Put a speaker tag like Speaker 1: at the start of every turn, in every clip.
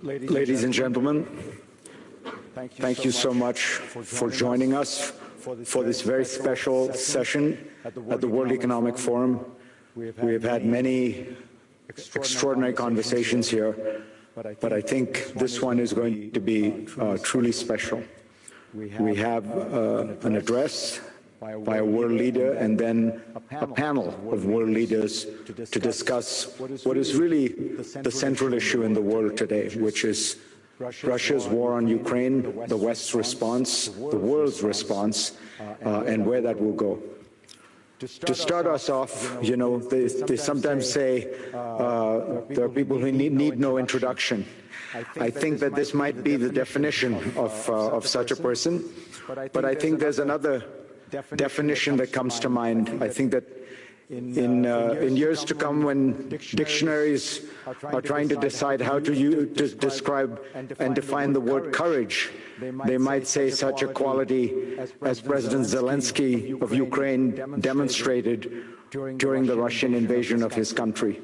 Speaker 1: Ladies and gentlemen, thank you so much for joining us for this very special session at the World Economic Forum. We have had many extraordinary conversations here, but I think this one is going to be truly special. We have an address by a world leader and then a panel of world leaders to discuss what is really the central issue in the world today, which is Russia's war on Ukraine, the West's response, the world's response, and where that will go. To start us off, you know, they sometimes say there are people who need no introduction. I think that this might be the definition of such a person, but I think there's another definition that comes to mind. I think that in years to come, when dictionaries are trying to decide how to describe and define the word courage, they might say such a quality as President Zelenski of Ukraine demonstrated during the Russian invasion of his country.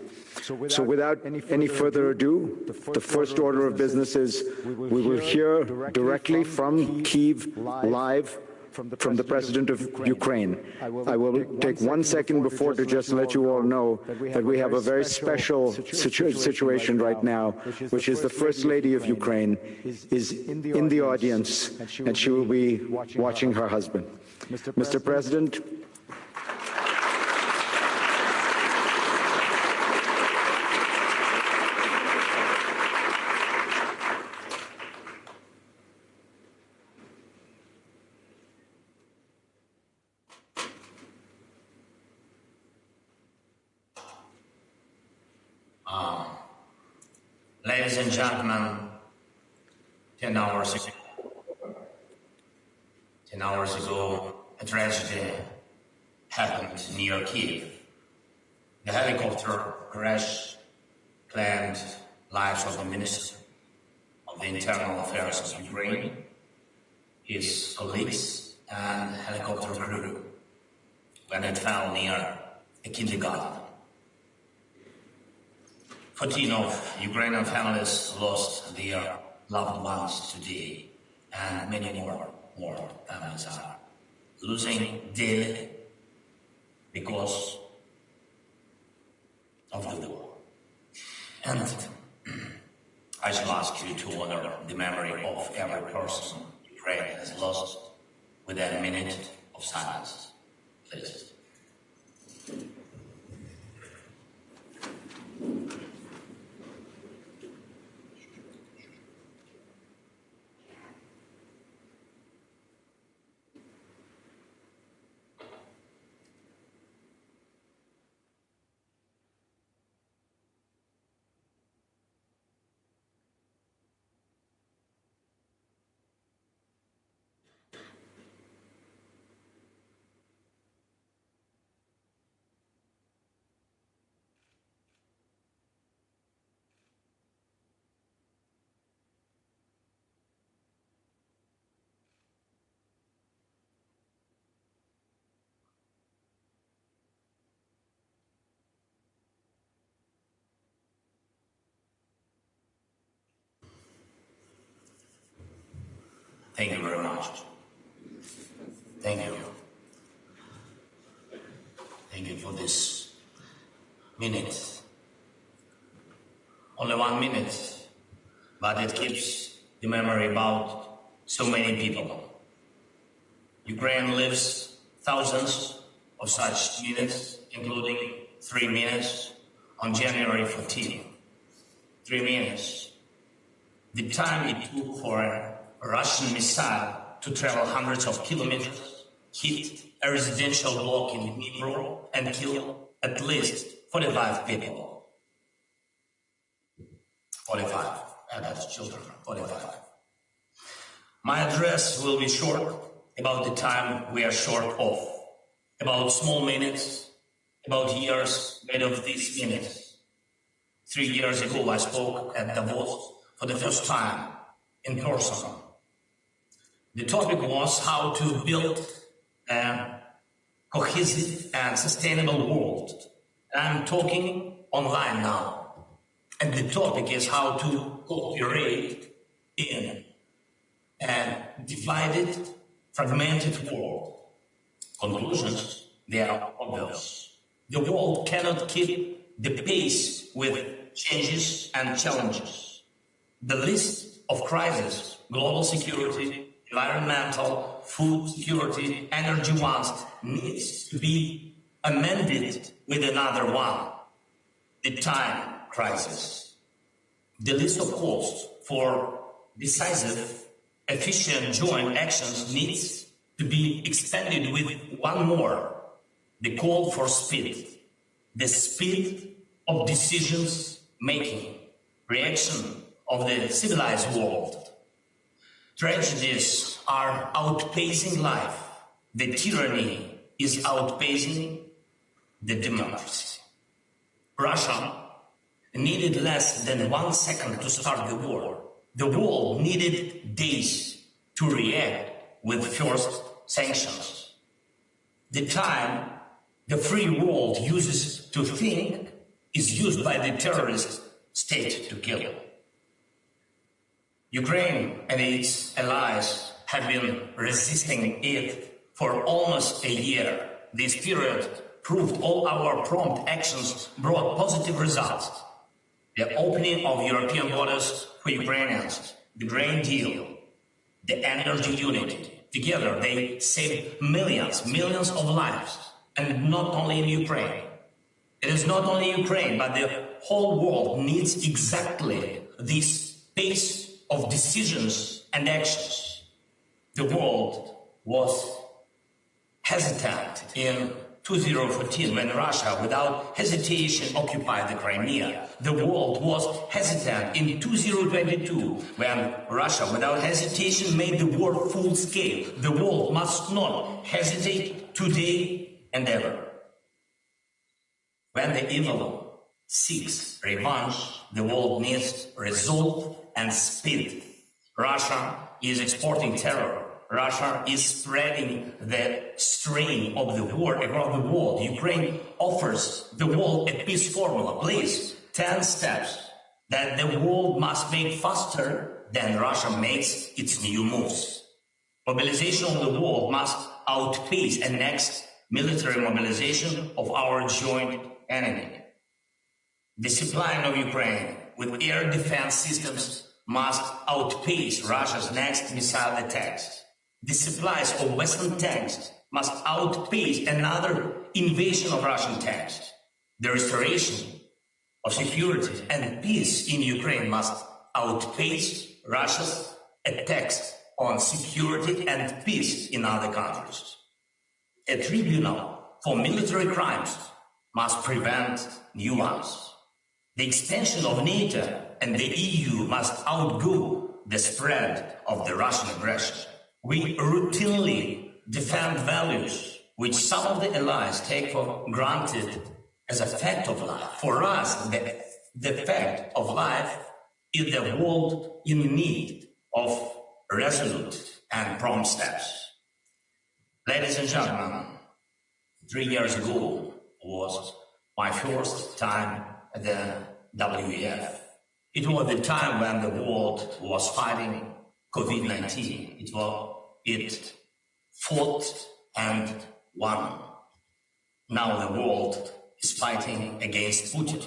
Speaker 1: So without any further ado, the first order of business is we will hear directly from Kyiv live from the President of Ukraine. I will take 1 second before to just let you all know that we have a very special situation right now, which is the First Lady of Ukraine is in the audience, and she will be watching her husband. Mr. President,
Speaker 2: ladies and gentlemen, 10 hours ago, a tragedy happened near Kyiv. The helicopter crash claimed lives of the Minister of the Internal Affairs of Ukraine, his colleagues, and helicopter crew when it fell near a kindergarten. 14 of Ukrainian families lost their loved ones today, and many more families are losing daily because of the war. And I shall ask you to honor the memory of every person Ukraine has lost with a minute of silence, please. Thank you very much. Thank you. Thank you for this minute. Only 1 minute, but it keeps the memory about so many people. Ukraine lives thousands of such minutes, including 3 minutes on January 14. 3 minutes. The time it took for a Russian missile to travel hundreds of kilometers, hit a residential block in Dnipro and kill at least 45 people. 45 adults, children, 45. My address will be short, about the time we are short of, about small minutes, about years made of these minutes. 3 years ago I spoke at Davos for the first time in person. The topic was how to build a cohesive and sustainable world. I'm talking online now. And the topic is how to cooperate in a divided, fragmented world. Conclusions, they are obvious. The world cannot keep the pace with changes and challenges. The list of crises, global security, environmental, food security, energy ones, needs to be amended with another one, the time crisis. The list of calls for decisive, efficient joint actions needs to be expanded with one more, the call for speed, the speed of decisions making, reaction of the civilized world. Tragedies are outpacing life. The tyranny is outpacing the democracy. Russia needed less than 1 second to start the war. The world needed days to react with first sanctions. The time the free world uses to think is used by the terrorist state to kill. Ukraine and its allies have been resisting it for almost a year. This period proved all our prompt actions brought positive results. The opening of European borders for Ukrainians, the Green Deal, the energy unity. Together they saved millions of lives, and not only in Ukraine. It is not only Ukraine, but the whole world needs exactly this pace of decisions and actions. The world was hesitant in 2014 when Russia, without hesitation, occupied the Crimea. The world was hesitant in 2022 when Russia, without hesitation, made the war full scale. The world must not hesitate today and ever. When the evil seeks revenge, the world needs resolve and speed. Russia is exporting terror. Russia is spreading the strain of the war around the world. Ukraine offers the world a peace formula. Please, 10 steps that the world must make faster than Russia makes its new moves. Mobilization of the world must outpace the next military mobilization of our joint enemy. The supply of Ukraine with air defense systems must outpace Russia's next missile attacks. The supplies of Western tanks must outpace another invasion of Russian tanks. The restoration of security and peace in Ukraine must outpace Russia's attacks on security and peace in other countries. A tribunal for military crimes must prevent new ones. The expansion of NATO and the EU must outgo the spread of the Russian aggression. We routinely defend values which some of the allies take for granted as a fact of life. For us, the fact of life is the world in need of resolute and prompt steps. Ladies and gentlemen, 3 years ago was my first time at the WEF. It was the time when the world was fighting COVID-19. It fought and won. Now the world is fighting against Putin.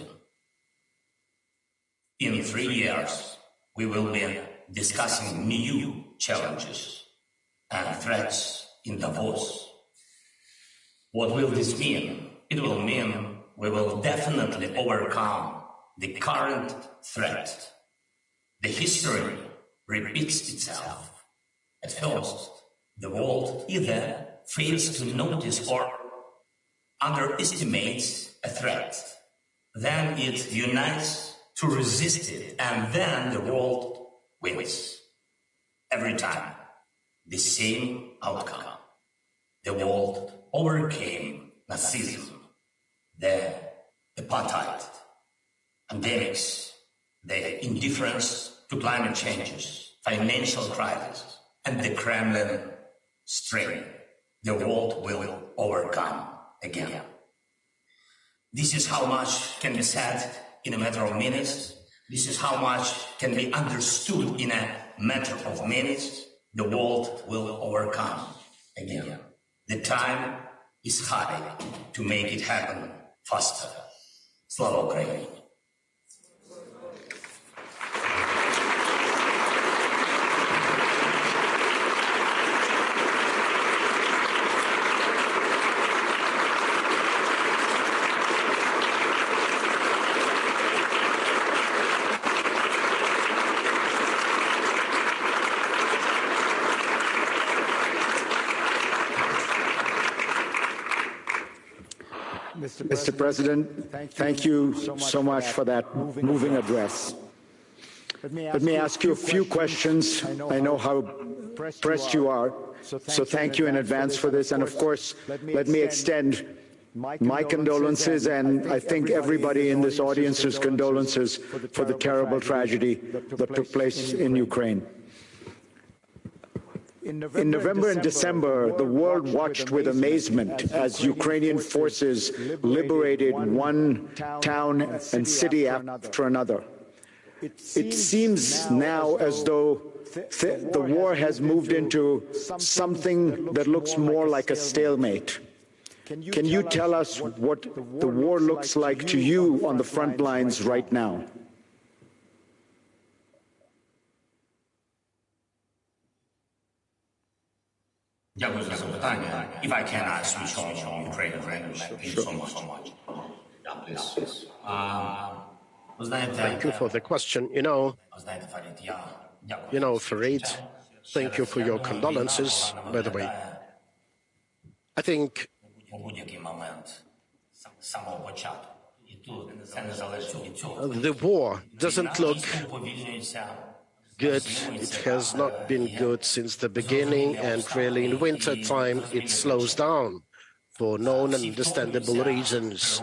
Speaker 2: In 3 years, we will be discussing new challenges and threats in Davos. What will this mean? It will mean we will definitely overcome the current threat. The history repeats itself. At first, the world either fails to notice or underestimates a threat. Then it unites to resist it, and then the world wins. Every time, the same outcome. The world overcame Nazism, the apartheid, pandemics, the indifference to climate changes, financial crisis, and the Kremlin strain. The world will overcome again. This is how much can be said in a matter of minutes. This is how much can be understood in a matter of minutes. The world will overcome again. The time is high to make it happen faster. Slava Ukraini!
Speaker 1: Mr. President, thank you so much for that moving address. Let me ask you a few questions. I know how pressed you are, so thank you in advance for this. And of course, let me extend my condolences, and I think everybody in this audience's condolences for the terrible tragedy that took place in Ukraine. In November and December, the world watched with amazement as Ukrainian forces liberated one town and city after another. It seems now as though the war has moved into something that looks more like a stalemate. Can you tell us what the war looks like to you on the front lines right now?
Speaker 2: If I can switch on Ukrainian language, thank you so much. Yeah, please.
Speaker 3: Thank you for the question. You know, Farid, thank you for your condolences, by the way. I think the war doesn't look good. It has not been good since the beginning, and really in winter time it slows down for known and understandable reasons.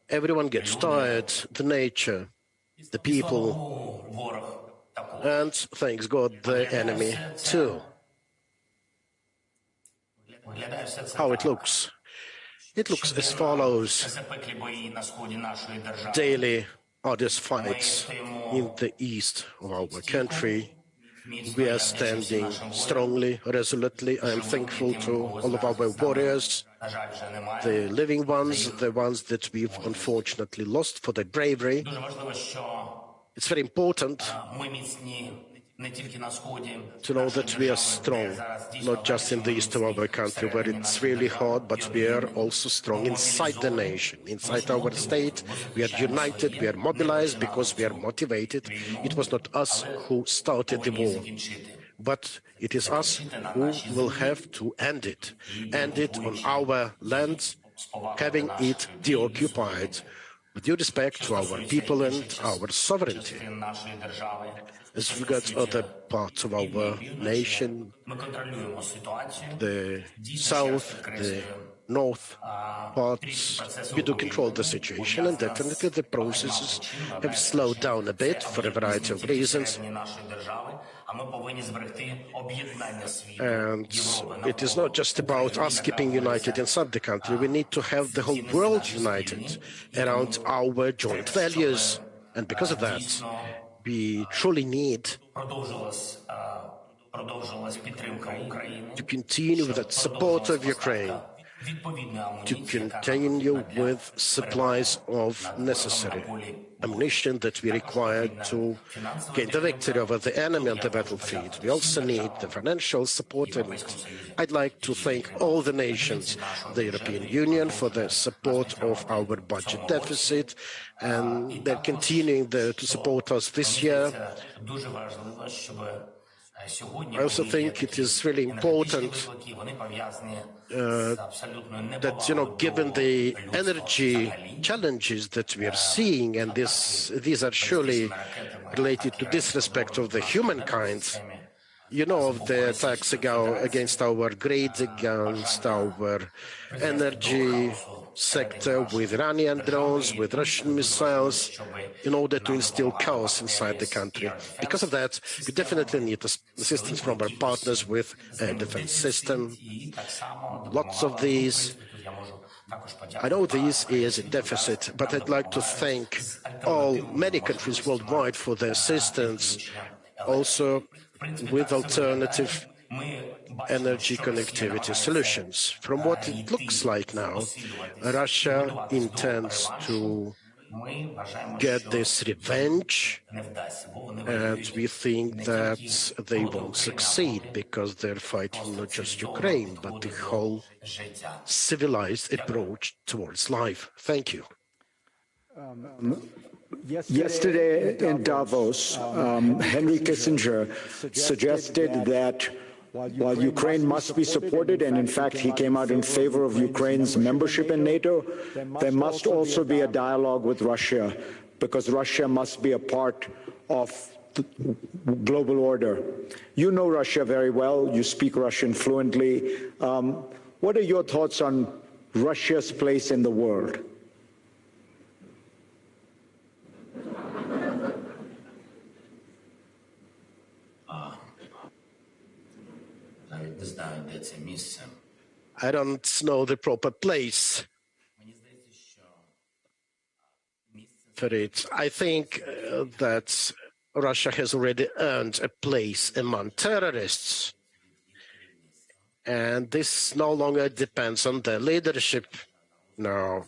Speaker 3: Everyone gets tired, the nature, the people, and thanks God, the enemy too. How it looks? It looks as follows. Daily arduous fights in the east of our country. We are standing strongly, resolutely. I am thankful to all of our warriors, the living ones, the ones that we've unfortunately lost, for their bravery. It's very important to know that we are strong, not just in the east of our country where it's really hard, but we are also strong inside the nation, inside our state. We are united, we are mobilized because we are motivated. It was not us who started the war, but it is us who will have to end it on our land, having it deoccupied, with due respect to our people and our sovereignty. As regards other parts of our nation, the south, the north parts, we do control the situation, and definitely the processes have slowed down a bit for a variety of reasons. And it is not just about us keeping united inside the country. We need to have the whole world united around our joint values. And because of that, we truly need to continue with that support of Ukraine, to continue with supplies of necessary ammunition that we require to gain the victory over the enemy on the battlefield. We also need the financial support, and I'd like to thank all the nations, the European Union, for the support of our budget deficit, and they're continuing to support us this year. I also think it is really important that, given the energy challenges that we are seeing, and these are surely related to disrespect of the humankind, of the attacks against our grid, against our energy sector, with Iranian drones, with Russian missiles, in order to instill chaos inside the country. Because of that, we definitely need assistance from our partners with a defense system. Lots of these. I know this is a deficit, but I'd like to thank many countries worldwide for their assistance, also with alternative energy connectivity solutions. From what it looks like now, Russia intends to get this revenge, and we think that they won't succeed because they're fighting not just Ukraine, but the whole civilized approach towards life. Thank you.
Speaker 1: Yesterday in Davos, Henry Kissinger suggested that while Ukraine must be supported, and in fact he came out in favor of Ukraine's membership in NATO, there must also be a dialogue with Russia, because Russia must be a part of the global order. You know Russia very well. You speak Russian fluently. What are your thoughts on Russia's place in the world?
Speaker 3: I don't know the proper place for it. I think that Russia has already earned a place among terrorists, and this no longer depends on their leadership. No,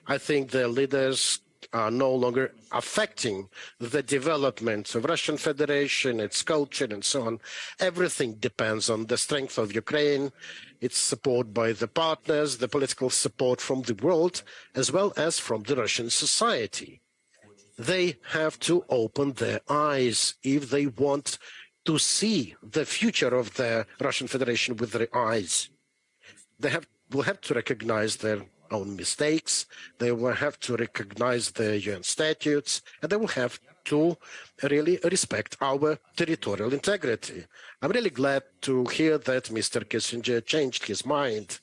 Speaker 3: I think their leaders are no longer affecting the development of Russian Federation, its culture, and so on. Everything depends on the strength of Ukraine, its support by the partners, the political support from the world, as well as from the Russian society. They have to open their eyes if they want to see the future of the Russian Federation with their eyes. They will have to recognize their own mistakes, they will have to recognize the UN statutes, and they will have to really respect our territorial integrity. I'm really glad to hear that Mr. Kissinger changed his mind.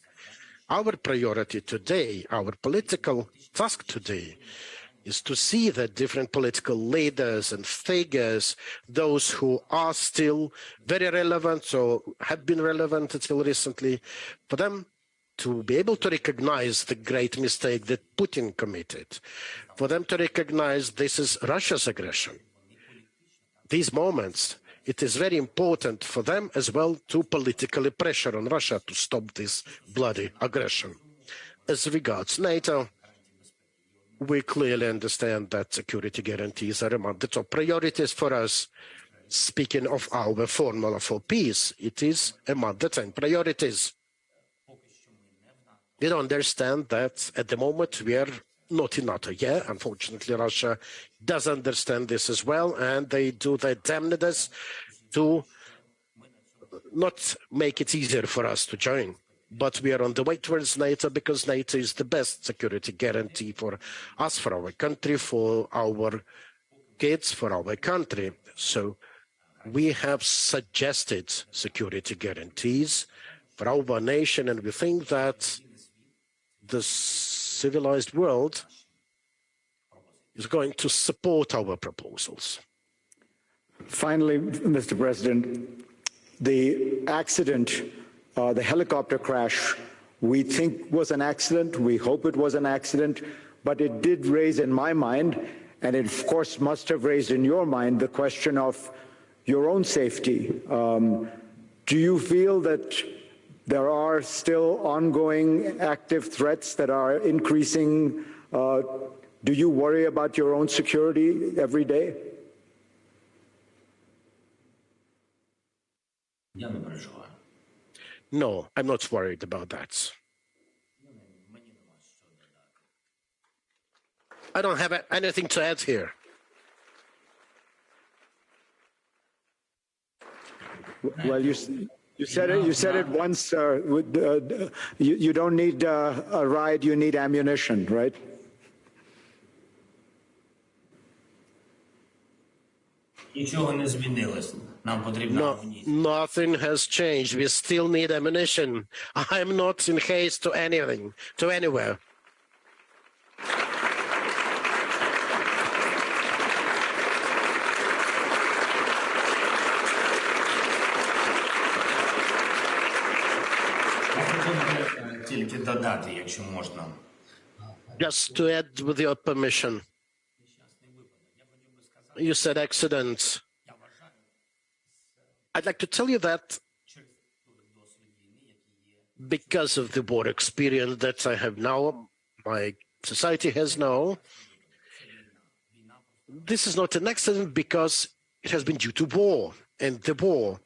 Speaker 3: Our priority today, our political task today, is to see that different political leaders and figures, those who are still very relevant or have been relevant until recently, for them to be able to recognize the great mistake that Putin committed, for them to recognize this is Russia's aggression. These moments, it is very important for them as well to politically pressure on Russia to stop this bloody aggression. As regards NATO, we clearly understand that security guarantees are among the top priorities for us. Speaking of our formula for peace, it is among the 10 priorities. We don't understand that at the moment we are not in NATO yet. Unfortunately, Russia does understand this as well, and they do their damnedest to not make it easier for us to join. But we are on the way towards NATO because NATO is the best security guarantee for us, for our country, for our kids, for our country. So we have suggested security guarantees for our nation, and we think that the civilized world is going to support our proposals.
Speaker 1: Finally, Mr. President, the accident, the helicopter crash, we think was an accident. We hope it was an accident, but it did raise in my mind, and it of course must have raised in your mind, the question of your own safety. Do you feel that there are still ongoing active threats that are increasing? Do you worry about your own security every day?
Speaker 3: No, I'm not worried about that. I don't have anything to add here.
Speaker 1: Well, you said it once. You don't need a ride; you need ammunition, right?
Speaker 3: No, nothing has changed. We still need ammunition. I'm not in haste to anything, to anywhere.
Speaker 2: Тільки додати, якщо можна.
Speaker 3: Just to add with your permission, you said accident. I'd like to tell you that because of the war experience that I have now, my society has now, this is not an accident because it has been due to war, and the war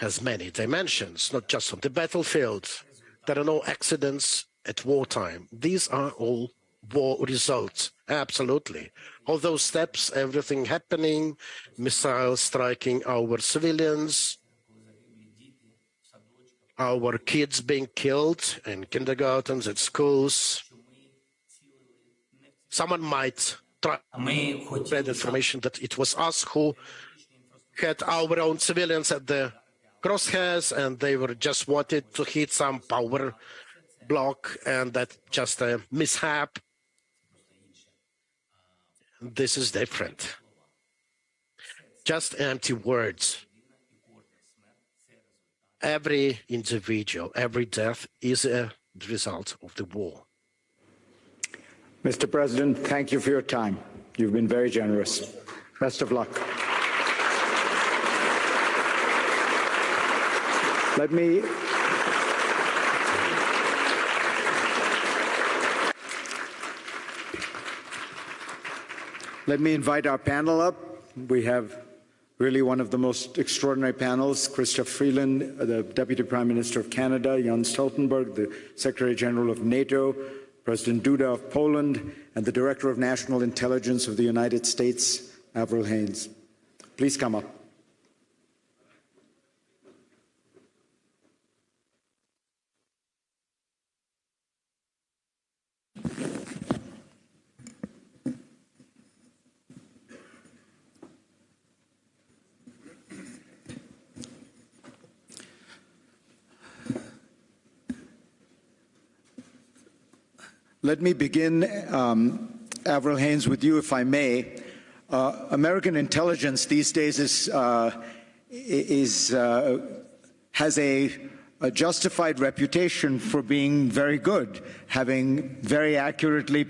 Speaker 3: has many dimensions, not just on the battlefield. There are no accidents at wartime. These are all war results, absolutely. All those steps, everything happening, missiles striking our civilians, our kids being killed in kindergartens, at schools. Someone might try to spread information that it was us who had our own civilians at the crosshairs and they were just wanted to hit some power block and that's just a mishap. This is different. Just empty words. Every individual, every death is a result of the war.
Speaker 1: Mr. President, thank you for your time. You've been very generous. Best of luck. Let me invite our panel up. We have really one of the most extraordinary panels. Chrystia Freeland, the Deputy Prime Minister of Canada, Jens Stoltenberg, the Secretary General of NATO, President Duda of Poland, and the Director of National Intelligence of the United States, Avril Haines. Please come up. Let me begin, Avril Haines, with you, if I may. American intelligence these days has a justified reputation for being very good, having very accurately